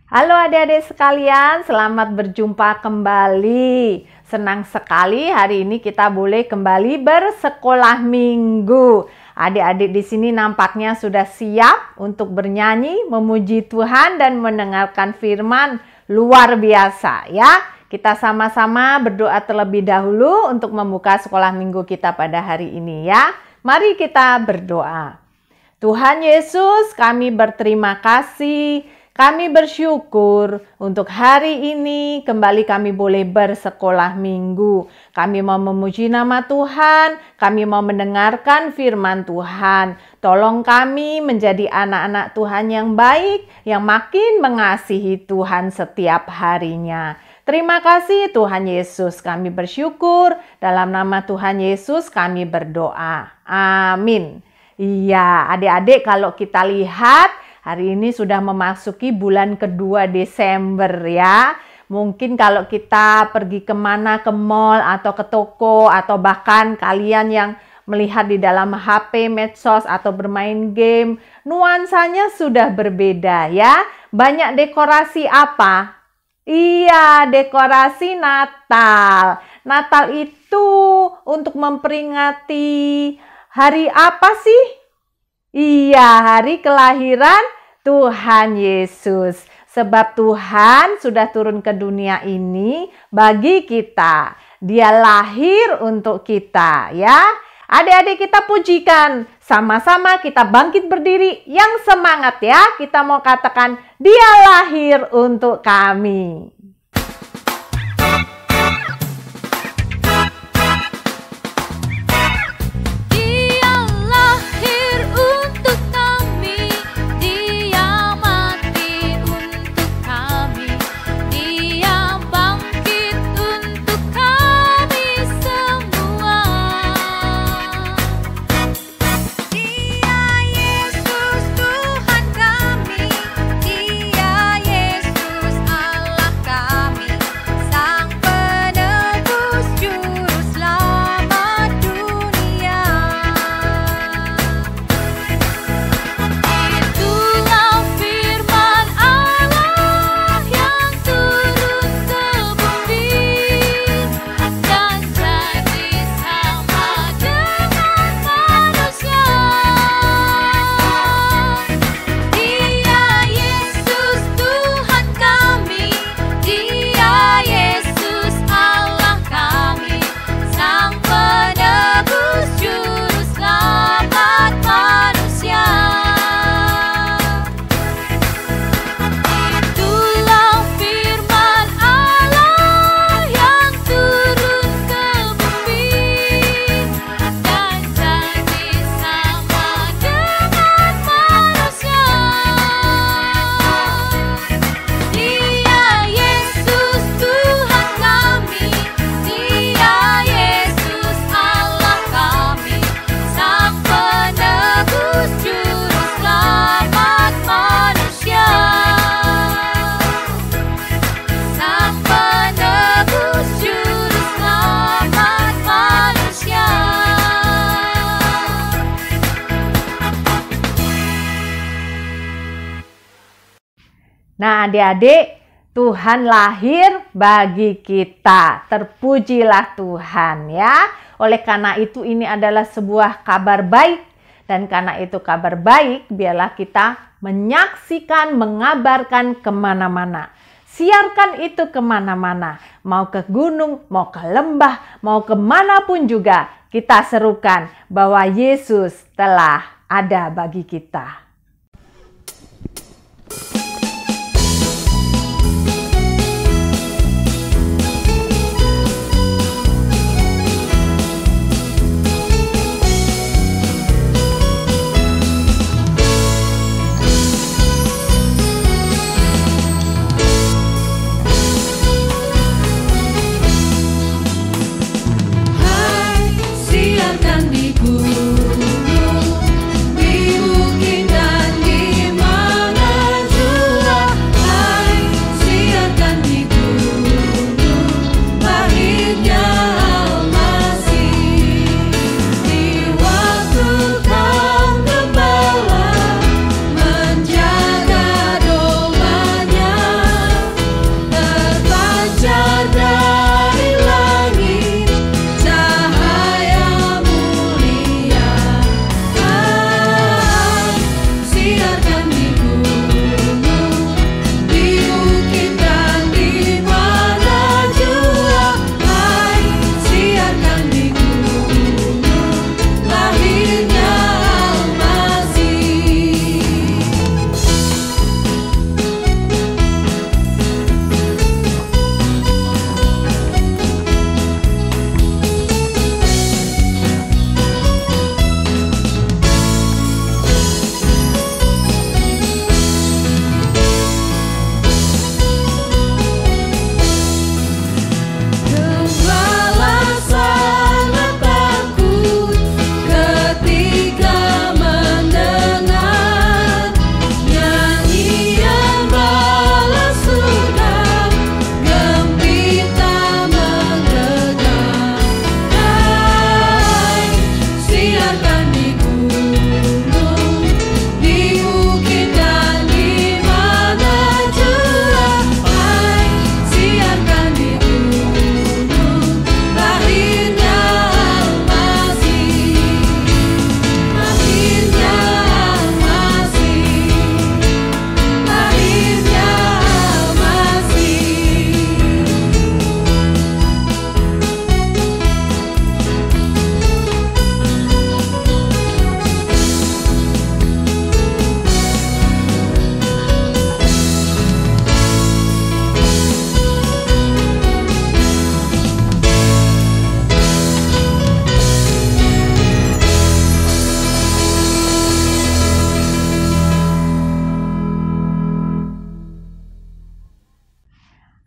Halo adik-adik sekalian, selamat berjumpa kembali. Senang sekali hari ini kita boleh kembali bersekolah minggu. Adik-adik di sini nampaknya sudah siap untuk bernyanyi, memuji Tuhan dan mendengarkan firman luar biasa ya. Kita sama-sama berdoa terlebih dahulu untuk membuka sekolah minggu kita pada hari ini ya. Mari kita berdoa. Tuhan Yesus, kami berterima kasih. Kami bersyukur untuk hari ini kembali kami boleh bersekolah minggu. Kami mau memuji nama Tuhan, kami mau mendengarkan firman Tuhan. Tolong kami menjadi anak-anak Tuhan yang baik, yang makin mengasihi Tuhan setiap harinya. Terima kasih Tuhan Yesus, kami bersyukur. Dalam nama Tuhan Yesus kami berdoa. Amin. Iya, adik-adik kalau kita lihat, hari ini sudah memasuki bulan kedua Desember ya. Mungkin kalau kita pergi kemana, ke mall atau ke toko, atau bahkan kalian yang melihat di dalam HP, medsos, atau bermain game, nuansanya sudah berbeda ya. Banyak dekorasi apa? Iya, dekorasi Natal. Natal itu untuk memperingati hari apa sih? Iya, hari kelahiran Tuhan Yesus. Sebab Tuhan sudah turun ke dunia ini bagi kita. Dia lahir untuk kita ya. Adik-adik kita pujikan. Sama-sama kita bangkit berdiri yang semangat ya. Kita mau katakan Dia lahir untuk kami. Nah adik-adik, Tuhan lahir bagi kita. Terpujilah Tuhan ya. Oleh karena itu ini adalah sebuah kabar baik. Dan karena itu kabar baik, biarlah kita menyaksikan, mengabarkan kemana-mana. Siarkan itu kemana-mana. Mau ke gunung, mau ke lembah, mau kemanapun juga. Kita serukan bahwa Yesus telah ada bagi kita. Siarkan di gunung, di bukit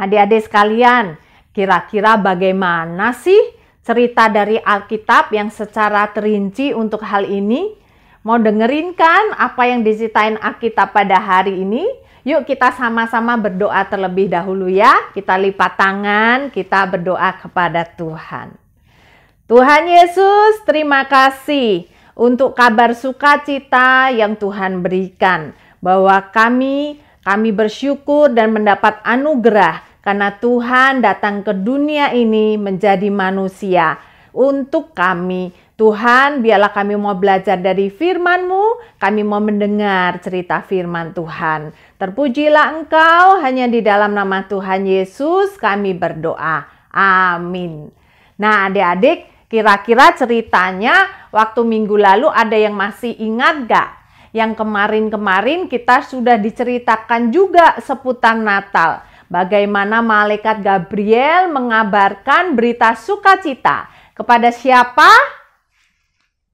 Adik-adik sekalian, kira-kira bagaimana sih cerita dari Alkitab yang secara terinci untuk hal ini? Mau dengerin kan apa yang diceritain Alkitab pada hari ini? Yuk kita sama-sama berdoa terlebih dahulu ya. Kita lipat tangan, kita berdoa kepada Tuhan. Tuhan Yesus, terima kasih untuk kabar sukacita yang Tuhan berikan. Bahwa kami bersyukur dan mendapat anugerah karena Tuhan datang ke dunia ini menjadi manusia untuk kami. Tuhan, biarlah kami mau belajar dari firman-Mu, kami mau mendengar cerita firman Tuhan. Terpujilah Engkau, hanya di dalam nama Tuhan Yesus kami berdoa. Amin. Nah adik-adik, kira-kira ceritanya waktu minggu lalu ada yang masih ingat gak? Yang kemarin-kemarin kita sudah diceritakan juga seputar Natal. Bagaimana malaikat Gabriel mengabarkan berita sukacita. Kepada siapa?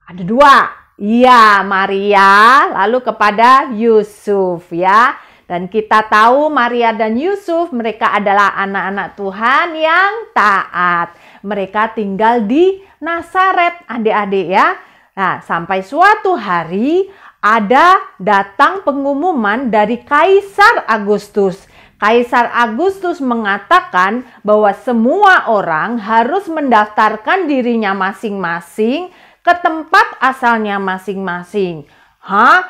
Ada dua. Iya, Maria, lalu kepada Yusuf ya. Dan kita tahu Maria dan Yusuf mereka adalah anak-anak Tuhan yang taat. Mereka tinggal di Nazaret, adik-adik ya. Nah, sampai suatu hari ada datang pengumuman dari Kaisar Agustus. Kaisar Agustus mengatakan bahwa semua orang harus mendaftarkan dirinya masing-masing ke tempat asalnya masing-masing.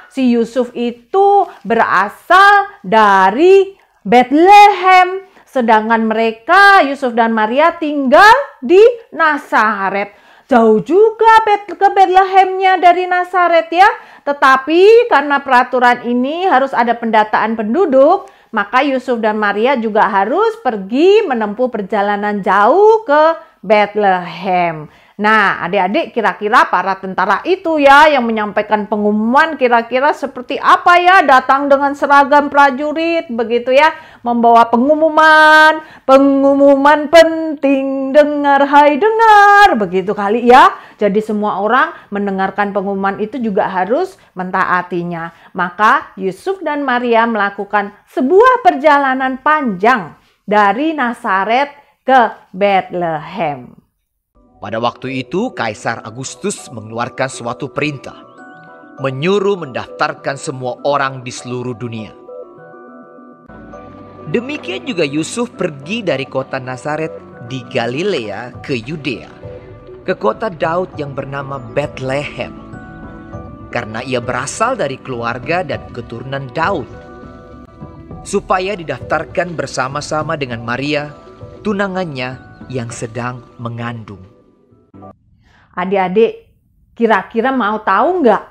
Si Yusuf itu berasal dari Bethlehem, sedangkan mereka, Yusuf dan Maria, tinggal di Nazaret. Jauh juga ke Bethlehemnya dari Nazaret ya. Tetapi karena peraturan ini harus ada pendataan penduduk, maka Yusuf dan Maria juga harus pergi menempuh perjalanan jauh ke Bethlehem. Nah, adik-adik, kira-kira para tentara itu ya yang menyampaikan pengumuman kira-kira seperti apa ya? Datang dengan seragam prajurit begitu ya, membawa pengumuman penting, dengar hai dengar, begitu kali ya. Jadi semua orang mendengarkan pengumuman itu juga harus mentaatinya. Maka Yusuf dan Maria melakukan sebuah perjalanan panjang dari Nazaret ke Bethlehem. Pada waktu itu, Kaisar Agustus mengeluarkan suatu perintah, menyuruh mendaftarkan semua orang di seluruh dunia. Demikian juga Yusuf pergi dari kota Nazaret di Galilea ke Yudea, ke kota Daud yang bernama Bethlehem, karena ia berasal dari keluarga dan keturunan Daud, supaya didaftarkan bersama-sama dengan Maria, tunangannya yang sedang mengandung. Adik-adik, kira-kira mau tahu nggak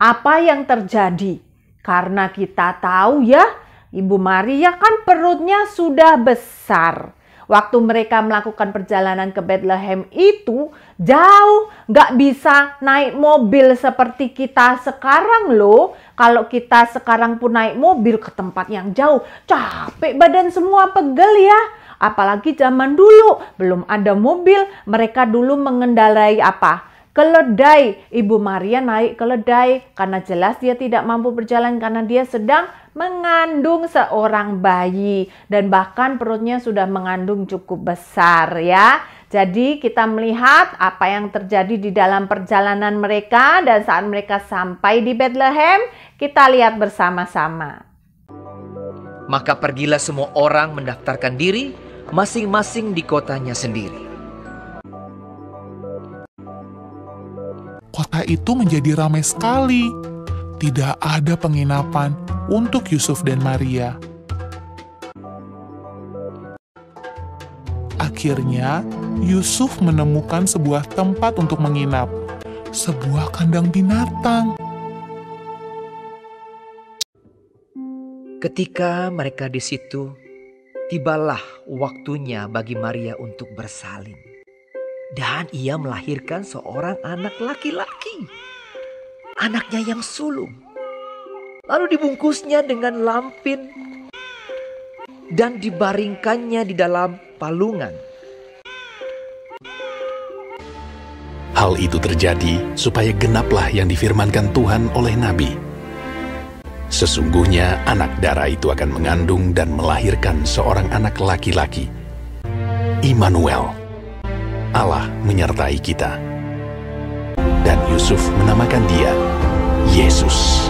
apa yang terjadi? Karena kita tahu ya, Ibu Maria kan perutnya sudah besar. Waktu mereka melakukan perjalanan ke Bethlehem itu jauh, nggak bisa naik mobil seperti kita sekarang loh. Kalau kita sekarang pun naik mobil ke tempat yang jauh, capek badan semua, pegel ya. Apalagi zaman dulu belum ada mobil, mereka dulu mengendarai apa? Keledai. Ibu Maria naik keledai karena jelas dia tidak mampu berjalan karena dia sedang mengandung seorang bayi dan bahkan perutnya sudah mengandung cukup besar ya. Jadi kita melihat apa yang terjadi di dalam perjalanan mereka dan saat mereka sampai di Bethlehem, kita lihat bersama-sama. Maka pergilah semua orang mendaftarkan diri masing-masing di kotanya sendiri. Kota itu menjadi ramai sekali. Tidak ada penginapan untuk Yusuf dan Maria. Akhirnya, Yusuf menemukan sebuah tempat untuk menginap, sebuah kandang binatang. Ketika mereka di situ, tibalah waktunya bagi Maria untuk bersalin. Dan ia melahirkan seorang anak laki-laki. Anaknya yang sulung. Lalu dibungkusnya dengan lampin dan dibaringkannya di dalam palungan. Hal itu terjadi supaya genaplah yang difirmankan Tuhan oleh Nabi. Sesungguhnya anak darah itu akan mengandung dan melahirkan seorang anak laki-laki. Immanuel, Allah menyertai kita. Dan Yusuf menamakan dia Yesus.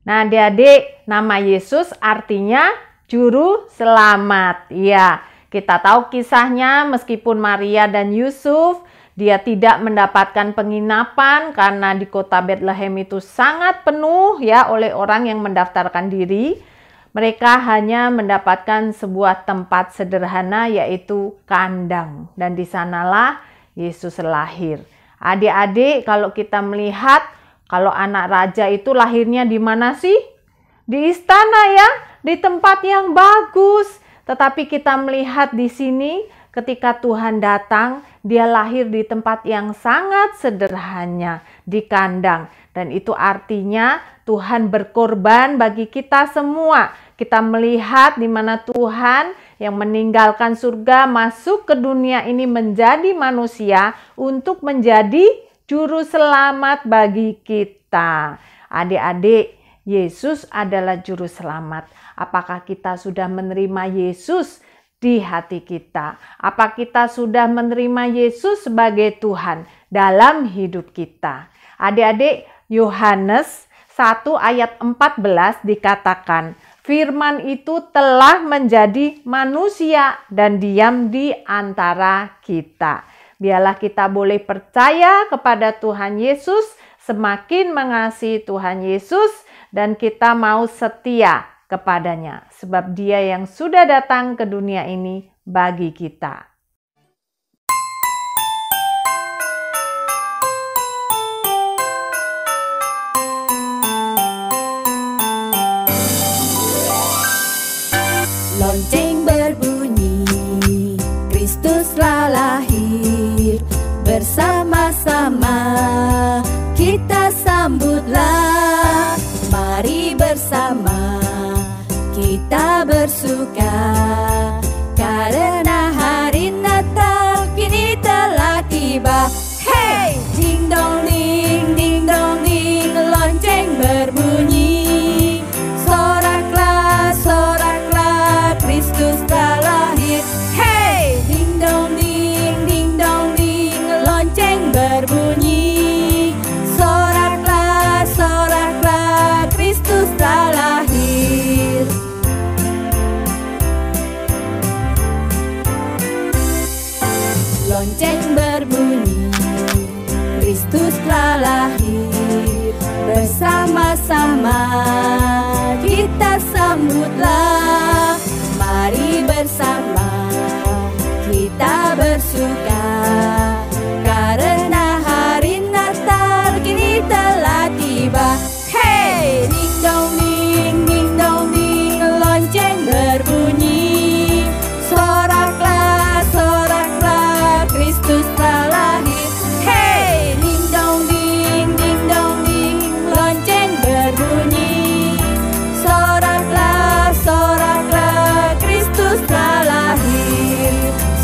Nah, adik-adik, nama Yesus artinya juru selamat. Ya, kita tahu kisahnya, meskipun Maria dan Yusuf, dia tidak mendapatkan penginapan karena di kota Bethlehem itu sangat penuh ya oleh orang yang mendaftarkan diri. Mereka hanya mendapatkan sebuah tempat sederhana, yaitu kandang. Dan di sanalah Yesus lahir. Adik-adik, kalau kita melihat, kalau anak raja itu lahirnya di mana sih? Di istana ya, di tempat yang bagus. Tetapi kita melihat di sini, ketika Tuhan datang, dia lahir di tempat yang sangat sederhana, di kandang. Dan itu artinya Tuhan berkorban bagi kita semua. Kita melihat di mana Tuhan yang meninggalkan surga masuk ke dunia ini menjadi manusia untuk menjadi juru selamat bagi kita. Adik-adik, Yesus adalah juru selamat. Apakah kita sudah menerima Yesus di hati kita? Apa kita sudah menerima Yesus sebagai Tuhan dalam hidup kita? Adik-adik, Yohanes 1 ayat 14 dikatakan, Firman itu telah menjadi manusia dan diam di antara kita. Biarlah kita boleh percaya kepada Tuhan Yesus, semakin mengasihi Tuhan Yesus, dan kita mau setia kepadanya. Sebab dia yang sudah datang ke dunia ini bagi kita. Lonceng berbunyi, Kristuslah lahir, bersama-sama kita sambutlah. Mari bersama kita bersuka, karena hari Natal kini telah tiba. Hey! Ding dong ding, lonceng berbunyi. Soraklah, soraklah, Kristus telah lahir. Hey! Ding dong ding, lonceng berbunyi. Soraklah, soraklah, Kristus telah lahir. Lonceng berbunyi, Kristus telah lahir, bersama-sama kita sambutlah. Mari bersama kita bersuka, karena hari Natal kini telah tiba. Hey! Ding dong ding, lonceng berbunyi. Soraklah, soraklah, Kristus telah lahir. Hey! Ding dong ding, lonceng berbunyi. Soraklah, soraklah, Kristus telah lahir.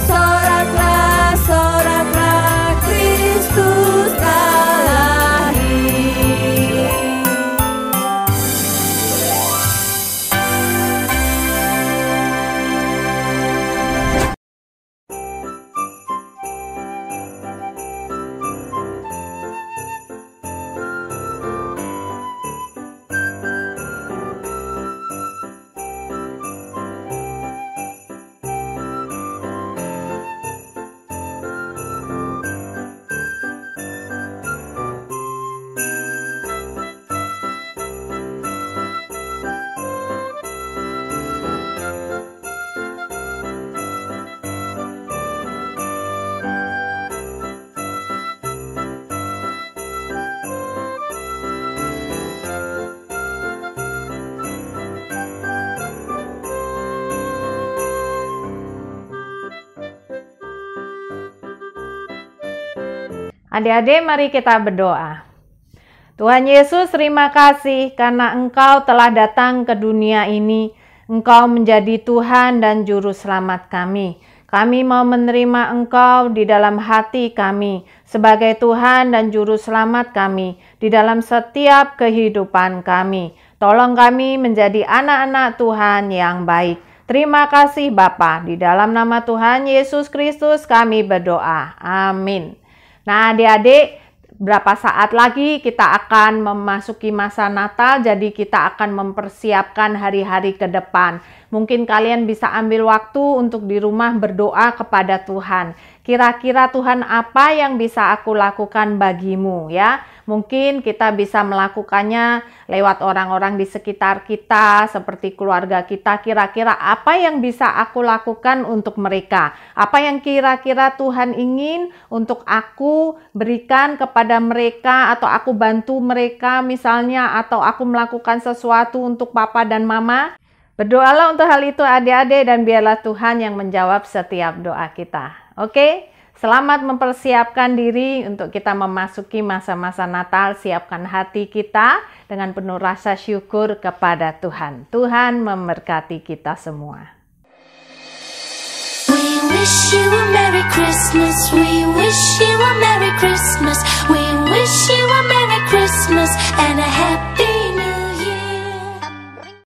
Soraklah, soraklah, Kristus telah lahir. Adik-adik, mari kita berdoa. Tuhan Yesus, terima kasih karena Engkau telah datang ke dunia ini. Engkau menjadi Tuhan dan Juru Selamat kami. Kami mau menerima Engkau di dalam hati kami sebagai Tuhan dan Juru Selamat kami di dalam setiap kehidupan kami. Tolong kami menjadi anak-anak Tuhan yang baik. Terima kasih Bapa, di dalam nama Tuhan Yesus Kristus kami berdoa. Amin. Nah adik-adik, berapa saat lagi kita akan memasuki masa Natal, jadi kita akan mempersiapkan hari-hari ke depan. Mungkin kalian bisa ambil waktu untuk di rumah berdoa kepada Tuhan. Kira-kira Tuhan apa yang bisa aku lakukan bagimu ya? Mungkin kita bisa melakukannya lewat orang-orang di sekitar kita, seperti keluarga kita. Kira-kira apa yang bisa aku lakukan untuk mereka? Apa yang kira-kira Tuhan ingin untuk aku berikan kepada mereka, atau aku bantu mereka misalnya, atau aku melakukan sesuatu untuk papa dan mama? Berdoalah untuk hal itu adik-adik, dan biarlah Tuhan yang menjawab setiap doa kita. Oke? Selamat mempersiapkan diri untuk kita memasuki masa-masa Natal. Siapkan hati kita dengan penuh rasa syukur kepada Tuhan. Tuhan memberkati kita semua. We wish you a Merry Christmas. We